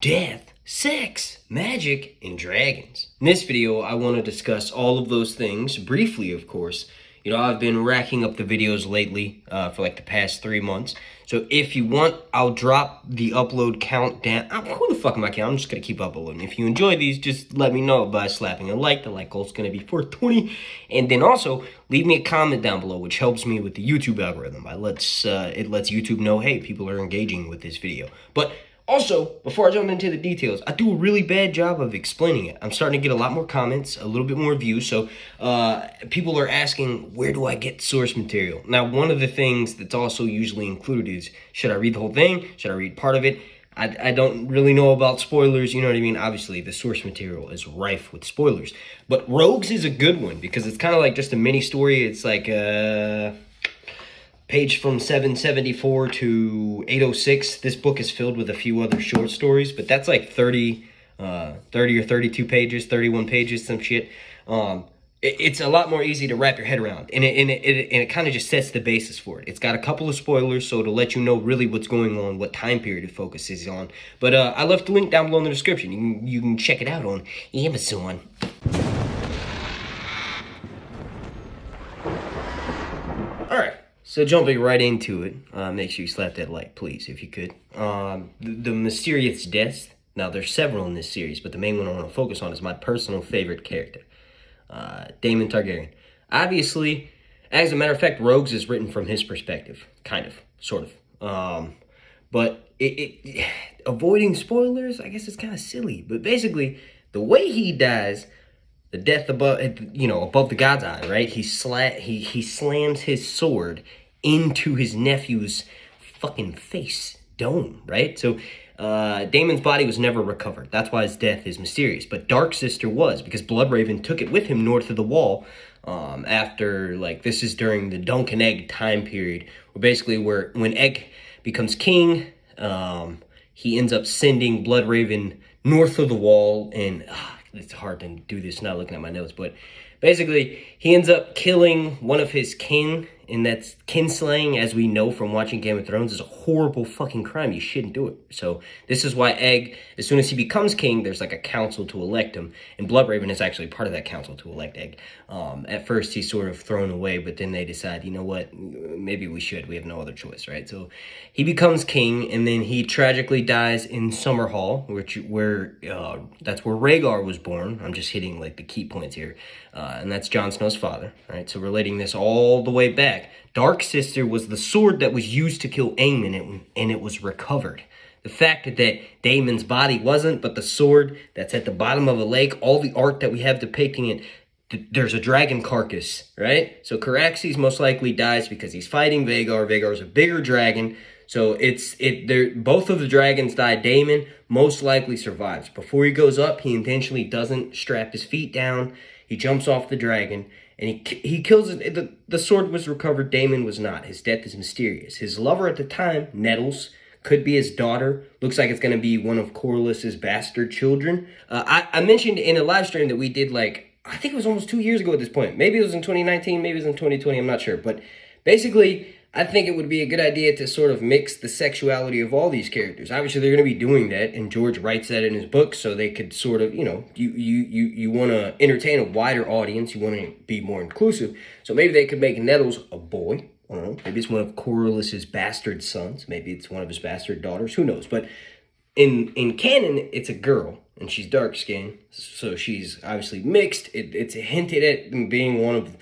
death, sex, magic, and dragons. In this video, I want to discuss all of those things, briefly of course. You know, I've been racking up the videos lately for like the past 3 months. So if you want, I'll drop the upload count down. Who the fuck am I counting? I'm just going to keep uploading. If you enjoy these, just let me know by slapping a like. The like goal's going to be 420. And then also, leave me a comment down below, which helps me with the YouTube algorithm. It lets YouTube know, hey, people are engaging with this video. But also, before I jump into the details, I do a really bad job of explaining it. I'm starting to get a lot more comments, a little bit more views, so people are asking, where do I get source material? Now, one of the things that's also usually included is, should I read the whole thing? Should I read part of it? I don't really know about spoilers, you know what I mean? Obviously, the source material is rife with spoilers. But Rogues is a good one, because it's kind of like just a mini story. It's like page from 774 to 806. This book is filled with a few other short stories, but that's like 30 or 32 pages, 31 pages, some shit. It's a lot more easy to wrap your head around, and it kind of just sets the basis for it. It's got a couple of spoilers, so to let you know really what's going on, what time period it focuses on. But I left the link down below in the description. You can check it out on Amazon. So jumping right into it, make sure you slap that like, please, if you could. The mysterious deaths. Now, there's several in this series, but the main one I want to focus on is my personal favorite character, Daemon Targaryen. Obviously, as a matter of fact, Rogues is written from his perspective, kind of, sort of. But avoiding spoilers, I guess it's kind of silly. But basically, the way he dies, the death above the god's eye, right? He slams his sword into his nephew's fucking face dome, right? So Daemon's body was never recovered. That's why his death is mysterious. But Dark Sister was, because Bloodraven took it with him north of the wall after, like, this is during the Dunk and Egg time period, where basically when Egg becomes king, he ends up sending Bloodraven north of the wall, and it's hard to do this not looking at my notes, but basically he ends up killing one of his kin, and that's kinslaying, as we know from watching Game of Thrones, is a horrible fucking crime. You shouldn't do it. So this is why Egg, as soon as he becomes king, there's like a council to elect him, and Bloodraven is actually part of that council to elect Egg. At first he's sort of thrown away, but then they decide, you know what, maybe we should. We have no other choice, right? So he becomes king, and then he tragically dies in Summerhall, that's where Rhaegar was born. I'm just hitting like the key points here, and that's Jon Snow's father, right? So relating this all the way back, Dark Sister was the sword that was used to kill Aemon, and it was recovered. The fact that Daemon's body wasn't, but the sword that's at the bottom of a lake, all the art that we have depicting it, there's a dragon carcass, right? So Caraxes most likely dies because he's fighting Vhagar. Vhagar's a bigger dragon. So both of the dragons die. Daemon most likely survives. Before he goes up, he intentionally doesn't strap his feet down. He jumps off the dragon, and he kills it. The sword was recovered. Daemon was not. His death is mysterious. His lover at the time, Nettles, could be his daughter. Looks like it's going to be one of Corlys's bastard children. I mentioned in a live stream that we did, like, I think it was almost 2 years ago at this point. Maybe it was in 2019, maybe it was in 2020, I'm not sure. But basically, I think it would be a good idea to sort of mix the sexuality of all these characters. Obviously, they're going to be doing that, and George writes that in his book, so they could sort of, you know, you want to entertain a wider audience, you want to be more inclusive. So maybe they could make Nettles a boy. I don't know. Maybe it's one of Corlys's bastard sons. Maybe it's one of his bastard daughters. Who knows? But in canon, it's a girl, and she's dark-skinned, so she's obviously mixed. It's hinted at being one of...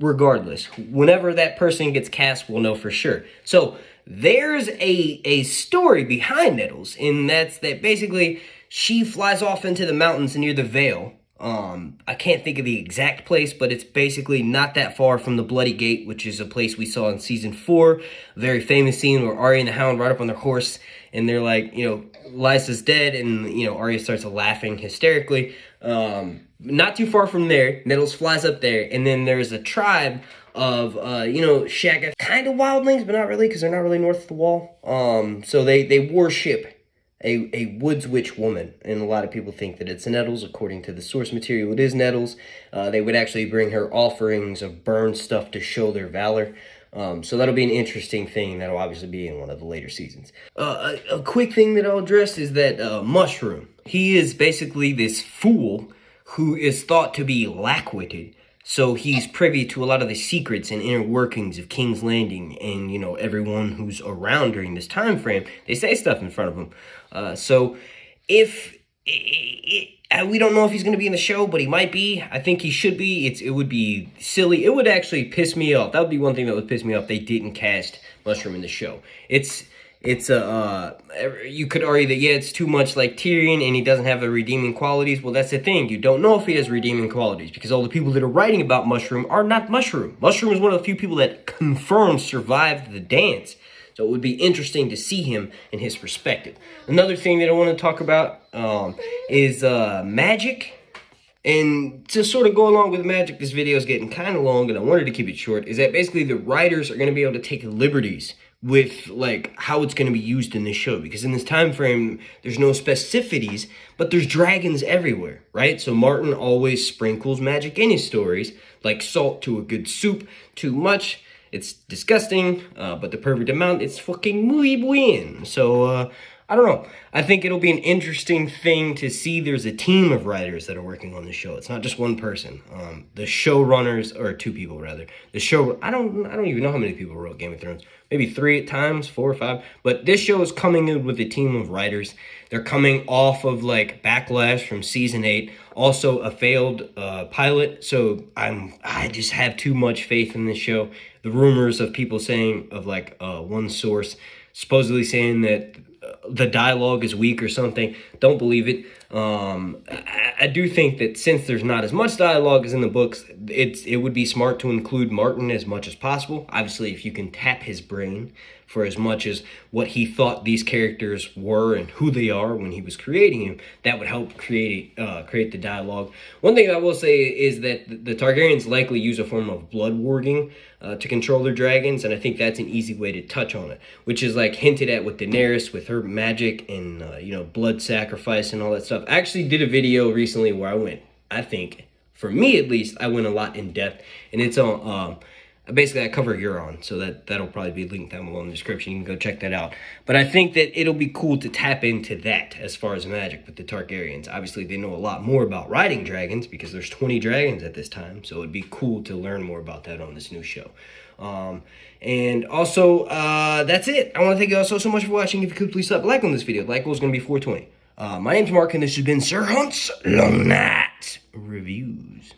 Regardless, whenever that person gets cast, we'll know for sure. So there's a story behind Nettles, and that's that basically she flies off into the mountains near the Vale. I can't think of the exact place, but it's basically not that far from the Bloody Gate, which is a place we saw in season 4. A very famous scene where Arya and the Hound ride up on their horse, and they're like, you know, Lysa's dead, and, you know, Arya starts laughing hysterically. Not too far from there, Nettles flies up there, and then there's a tribe of, Shagga, kind of wildlings, but not really, because they're not really north of the wall. So they worship a woods witch woman, and a lot of people think that it's Nettles. According to the source material, it is Nettles. They would actually bring her offerings of burned stuff to show their valor. So that'll be an interesting thing that'll obviously be in one of the later seasons. A quick thing that I'll address is that Mushroom. He is basically this fool who is thought to be lack-witted. So he's privy to a lot of the secrets and inner workings of King's Landing and, you know, everyone who's around during this time frame. They say stuff in front of him. So if we don't know if he's going to be in the show, but he might be. I think he should be. It would be silly. It would actually piss me off. That would be one thing that would piss me off. They didn't cast Mushroom in the show. You could argue that, yeah, it's too much like Tyrion and he doesn't have the redeeming qualities. Well, that's the thing. You don't know if he has redeeming qualities because all the people that are writing about Mushroom are not Mushroom. Mushroom is one of the few people that confirmed survived the dance. So it would be interesting to see him in his perspective. Another thing that I want to talk about is magic. And to sort of go along with magic, this video is getting kind of long and I wanted to keep it short, is that basically the writers are going to be able to take liberties with like how it's going to be used in this show, because in this time frame there's no specificities, but there's dragons everywhere, right? So Martin always sprinkles magic in his stories, like salt to a good soup. Too much, it's disgusting, but the perfect amount, it's fucking muy bien. So I don't know. I think it'll be an interesting thing to see. There's a team of writers that are working on the show. It's not just one person. The showrunners, or two people rather. I don't even know how many people wrote Game of Thrones. Maybe 3 at times, 4 or 5. But this show is coming in with a team of writers. They're coming off of like backlash from season 8, also a failed pilot. So I just have too much faith in this show. The rumors of people saying of like one source supposedly saying that the dialogue is weak or something. Don't believe it. I do think that since there's not as much dialogue as in the books, it would be smart to include Martin as much as possible. Obviously, if you can tap his brain for as much as what he thought these characters were and who they are when he was creating him, that would help create the dialogue. One thing I will say is that the Targaryens likely use a form of blood warging to control their dragons, and I think that's an easy way to touch on it, which is like hinted at with Daenerys, with her magic and blood sacrifice and all that stuff. I actually did a video recently where I think, for me at least, I went a lot in depth, and it's on basically I cover Euron, so that'll probably be linked down below in the description. You can go check that out. But I think that it'll be cool to tap into that as far as magic with the Targaryens. Obviously, they know a lot more about riding dragons because there's 20 dragons at this time, so it'd be cool to learn more about that on this new show. And also, that's it. I want to thank you all so much for watching. If you could, please slap a like on this video. The like goal is going to be 420. My name's Mark, and this has been Sir Hunt's Long Night Reviews.